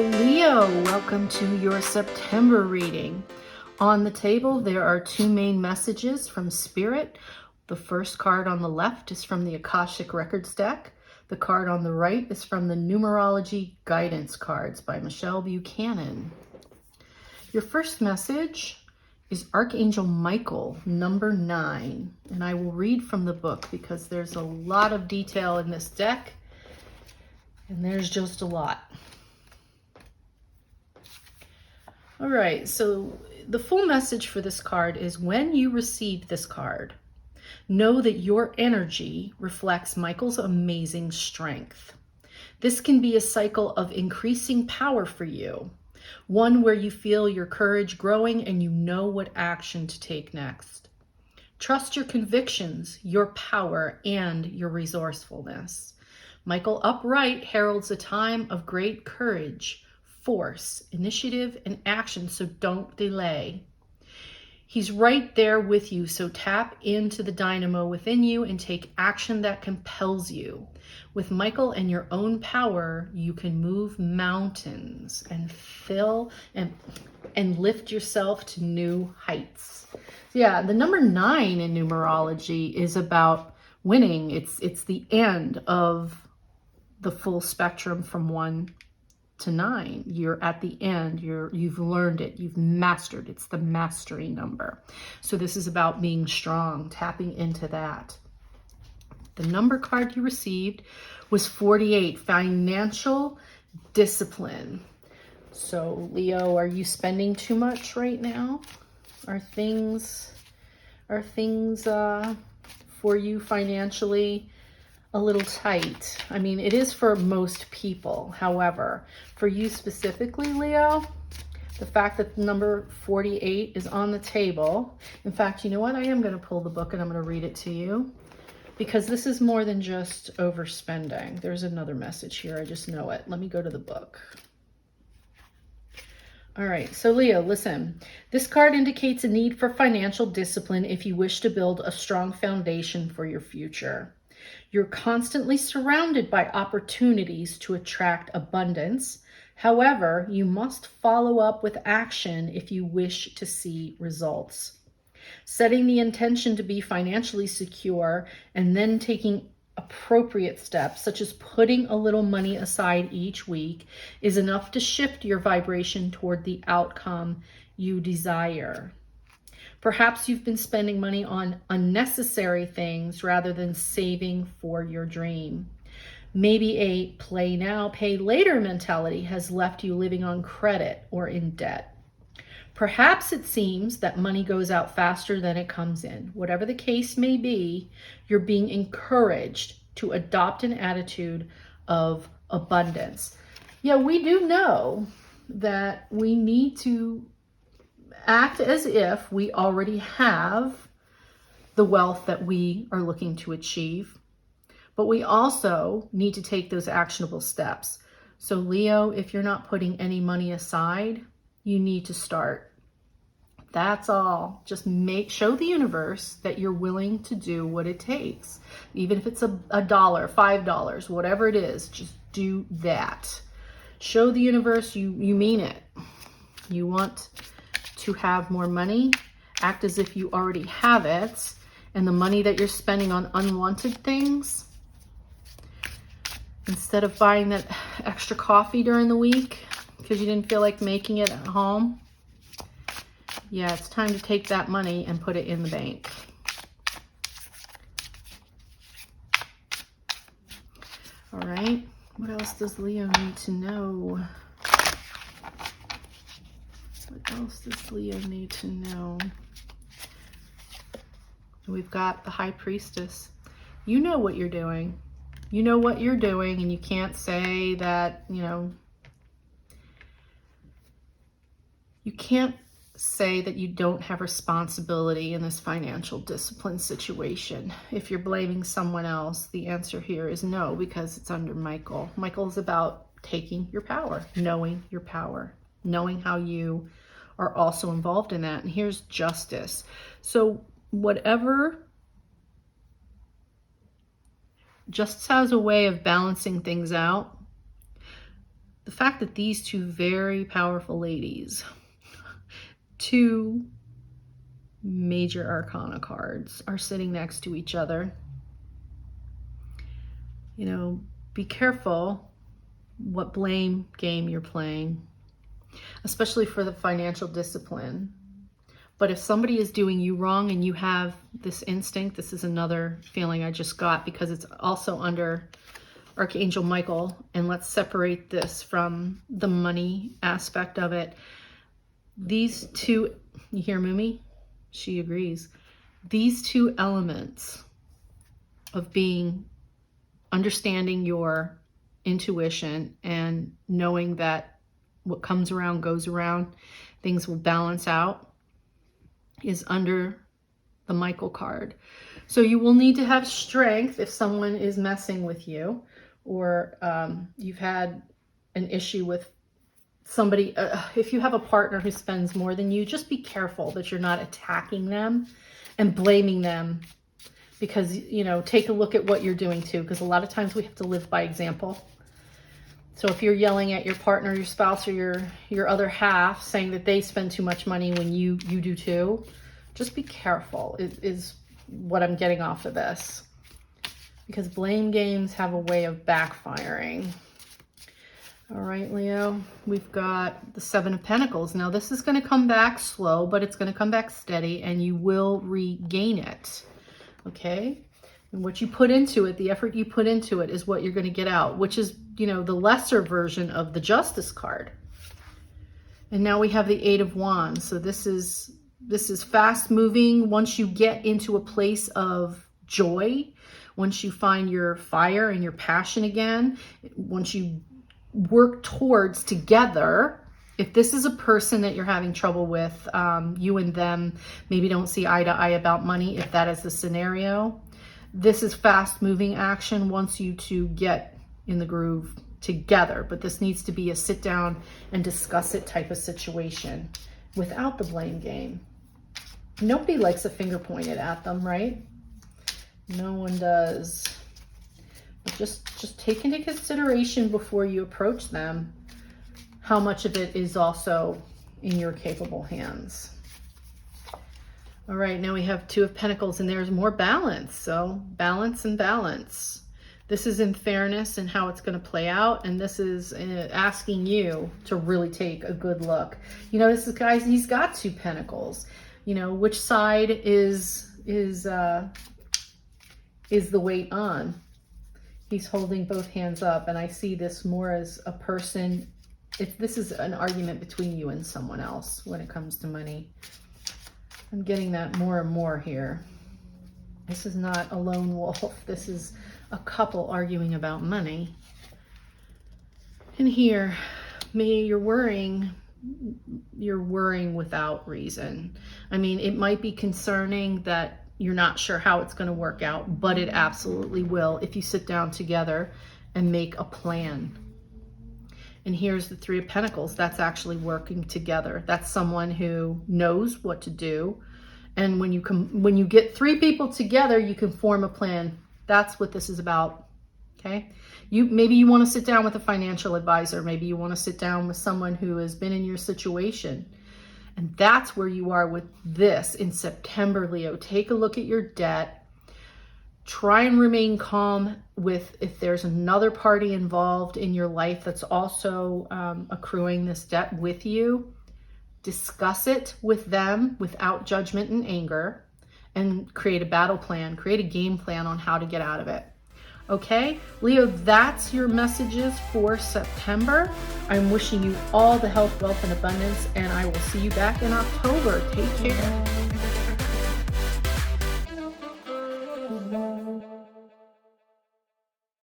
Hello, Leo. Welcome to your September reading. On the table, there are two main messages from Spirit. The first card on the left is from the Akashic Records deck. The card on the right is from the Numerology Guidance Cards by M.H.W.P. Your first message is Archangel Michael, number 9. And I will read from the book because there's a lot of detail in this deck. And there's just a lot. All right, so the full message for this card is when you receive this card, know that your energy reflects Michael's amazing strength. This can be a cycle of increasing power for you, one where you feel your courage growing and you know what action to take next. Trust your convictions, your power, and your resourcefulness. Michael upright heralds a time of great courage, force, initiative, and action, so don't delay. He's right there with you, so tap into the dynamo within you and take action that compels you. With Michael and your own power, you can move mountains and fill and lift yourself to new heights. Yeah, the number 9 in numerology is about winning. It's the end of the full spectrum from 1 to 9. You're at the end. You've learned it. You've mastered. It's the mastery number. So this is about being strong, tapping into that. The number card you received was 48, financial discipline. So Leo, are you spending too much right now? Are things for you financially a little tight? I mean, it is for most people. However, for you specifically, Leo, the fact that the number 48 is on the table. In fact, you know what? I am going to pull the book and I'm going to read it to you because this is more than just overspending. There's another message here. I just know it. Let me go to the book. All right, so Leo, listen. This card indicates a need for financial discipline if you wish to build a strong foundation for your future. You're constantly surrounded by opportunities to attract abundance. However, you must follow up with action if you wish to see results. Setting the intention to be financially secure and then taking appropriate steps, such as putting a little money aside each week, is enough to shift your vibration toward the outcome you desire. Perhaps you've been spending money on unnecessary things rather than saving for your dream. Maybe a play now, pay later mentality has left you living on credit or in debt. Perhaps it seems that money goes out faster than it comes in. Whatever the case may be, you're being encouraged to adopt an attitude of abundance. Yeah, we do know that we need to act as if we already have the wealth that we are looking to achieve, but we also need to take those actionable steps. So Leo, if you're not putting any money aside, you need to start. That's all. Just show the universe that you're willing to do what it takes. Even if it's $1, $5, whatever it is, just do that. Show the universe you mean it. You want to have more money, act as if you already have it, and the money that you're spending on unwanted things, instead of buying that extra coffee during the week because you didn't feel like making it at home, yeah, it's time to take that money and put it in the bank. All right, what else does Leo need to know? What else does Leo need to know? We've got the High Priestess. You know what you're doing. You know what you're doing, and you can't say that, you can't say that you don't have responsibility in this financial discipline situation. If you're blaming someone else, the answer here is no, because it's under Michael. Michael's about taking your power, knowing your power, knowing how you are also involved in that. And here's justice. So whatever, just as a way of balancing things out, the fact that these two very powerful ladies, two major arcana cards, are sitting next to each other. You know, be careful what blame game you're playing, especially for the financial discipline. But if somebody is doing you wrong and you have this instinct, this is another feeling I just got because it's also under Archangel Michael. And let's separate this from the money aspect of it. These two, you hear Mumi? She agrees. These two elements of understanding your intuition and knowing that what comes around goes around, things will balance out, is under the Michael card. So you will need to have strength if someone is messing with you, or you've had an issue with somebody. If you have a partner who spends more than you, just be careful that you're not attacking them and blaming them, because, you know, take a look at what you're doing too, because a lot of times we have to live by example. So if you're yelling at your partner, your spouse, or your other half, saying that they spend too much money when you do too, just be careful is what I'm getting off of this. Because blame games have a way of backfiring. All right, Leo, we've got the Seven of Pentacles. Now this is going to come back slow, but it's going to come back steady and you will regain it. Okay? And what you put into it, the effort you put into it, is what you're going to get out, which is, you know, the lesser version of the Justice card. And now we have the Eight of Wands. So this is fast moving. Once you get into a place of joy, once you find your fire and your passion again, once you work towards together, if this is a person that you're having trouble with, you and them maybe don't see eye to eye about money, if that is the scenario, this is fast moving action, wants you to get in the groove together. But this needs to be a sit down and discuss it type of situation without the blame game. Nobody likes a finger pointed at them, right? No one does. But just take into consideration before you approach them how much of it is also in your capable hands. All right, now we have Two of Pentacles, and there's more balance. So balance and balance. This is in fairness and how it's going to play out, and this is asking you to really take a good look. You know, this is, guys, he's got Two Pentacles. You know, which side is the weight on? He's holding both hands up, and I see this more as a person. If this is an argument between you and someone else when it comes to money. I'm getting that more and more here. This is not a lone wolf. This is a couple arguing about money. And here, maybe you're worrying without reason. I mean, it might be concerning that you're not sure how it's going to work out, but it absolutely will if you sit down together and make a plan. And here's the Three of Pentacles. That's actually working together. That's someone who knows what to do. And when you get three people together, you can form a plan. That's what this is about. Okay? Maybe you want to sit down with a financial advisor. Maybe you want to sit down with someone who has been in your situation. And that's where you are with this in September, Leo. Take a look at your debt. Try and remain calm with if there's another party involved in your life that's also accruing this debt with you. Discuss it with them without judgment and anger, and create a battle plan, create a game plan on how to get out of it. Okay, Leo, that's your messages for September. I'm wishing you all the health, wealth, and abundance, and I will see you back in October. Take care.